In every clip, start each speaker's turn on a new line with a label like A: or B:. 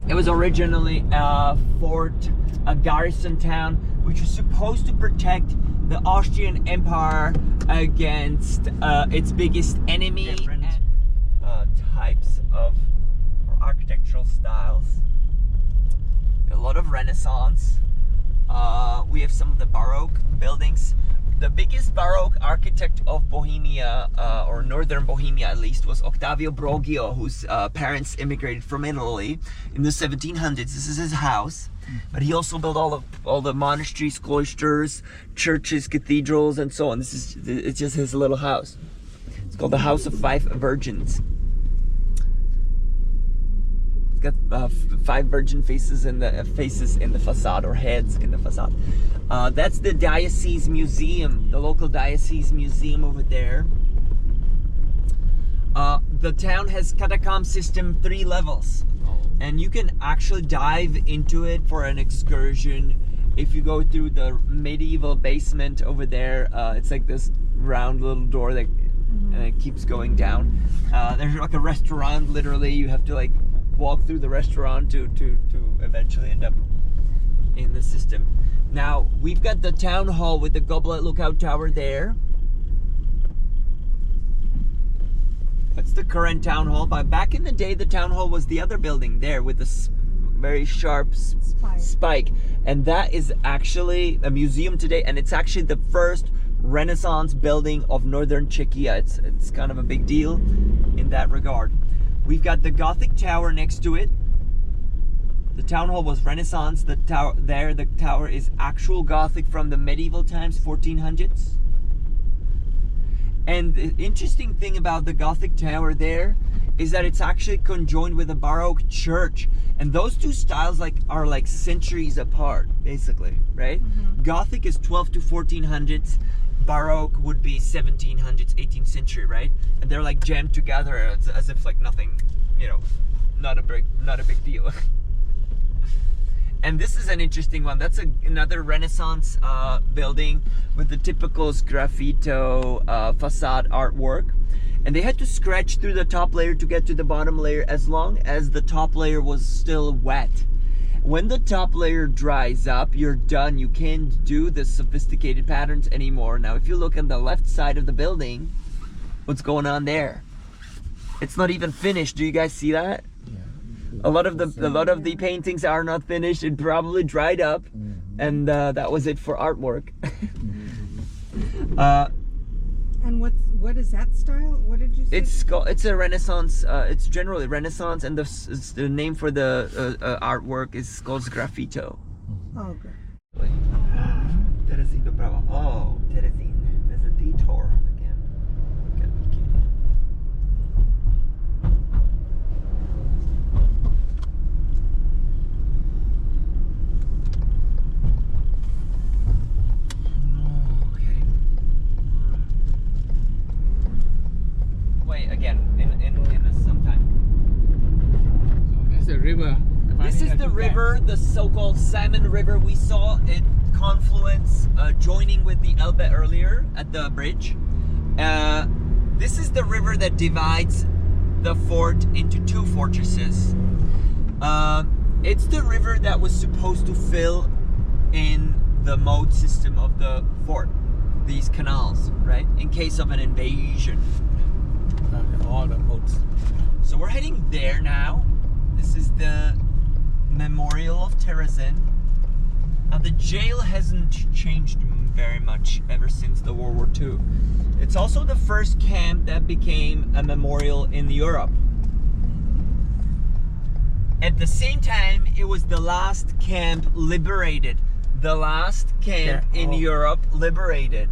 A: It was originally a fort, a garrison town, which was supposed to protect the Austrian Empire against its biggest enemy. Different types of architectural styles. A lot of Renaissance. We have some of the Baroque buildings. The biggest Baroque architect of Bohemia, or northern Bohemia at least, was Ottavio Brogio, whose parents immigrated from Italy in the 1700s. This is his house, but he also built all the monasteries, cloisters, churches, cathedrals, and so on. It's just his little house. It's called the House of Five Virgins. It's got 5 virgin faces in the facade, or heads in the facade. That's the diocese museum, the local diocese museum over there. The town has catacomb system 3 levels, and you can actually dive into it for an excursion. If you go through the medieval basement over there, it's like this round little door that it keeps going down. There's like a restaurant, literally. You have to like walk through the restaurant to eventually end up in the system. Now we've got the town hall with the Goblet Lookout Tower there. That's the current town hall, but back in the day the town hall was the other building there with the very sharp spike, and that is actually a museum today, and it's actually the first Renaissance building of northern Czechia. It's kind of a big deal in that regard. We've got the Gothic tower next to it. The town hall was Renaissance. The tower is actual Gothic from the medieval times, 1400s. And the interesting thing about the Gothic tower there is that it's actually conjoined with a Baroque church. And those two styles are like centuries apart, basically, right? Gothic is 12 to 1400s. Baroque would be 1700s, 18th century, right? And they're like jammed together as if like nothing, you know, not a big deal. And this is an interesting one. That's another Renaissance building with the typical sgraffito facade artwork. And they had to scratch through the top layer to get to the bottom layer as long as the top layer was still wet. When the top layer dries up, you're done. You can't do the sophisticated patterns anymore. Now, if you look on the left side of the building, what's going on there? It's not even finished. Do you guys see that? Yeah. A lot of the paintings are not finished. It probably dried up, and that was it for artwork.
B: And what is that style? What did you say?
A: It's a Renaissance. It's generally Renaissance, and the name for the artwork is called sgraffito.
B: Oh, okay.
A: Terezin doprava. Oh, Terezin. There's a detour again. Again in the sometime.
C: So that's the river.
A: This is the river, the so-called Salmon River. We saw it confluence joining with the Elbe earlier at the bridge. This is the river that divides the fort into 2 fortresses. It's the river that was supposed to fill in the moat system of the fort, these canals, right, in case of an invasion.
C: All the boats.
A: So we're heading there now. This is the memorial of Terezin. Now the jail hasn't changed very much ever since the World War II. It's also the first camp that became a memorial in Europe. At the same time, it was the last camp liberated. The last camp in Europe liberated.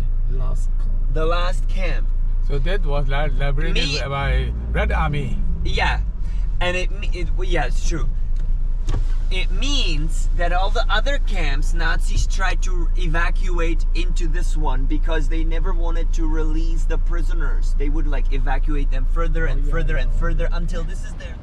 A: The last camp.
C: So that was liberated by Red Army.
A: Yeah, and yeah, it's true. It means that all the other camps, Nazis tried to evacuate into this one because they never wanted to release the prisoners. They would like evacuate them further and further and further until this is their...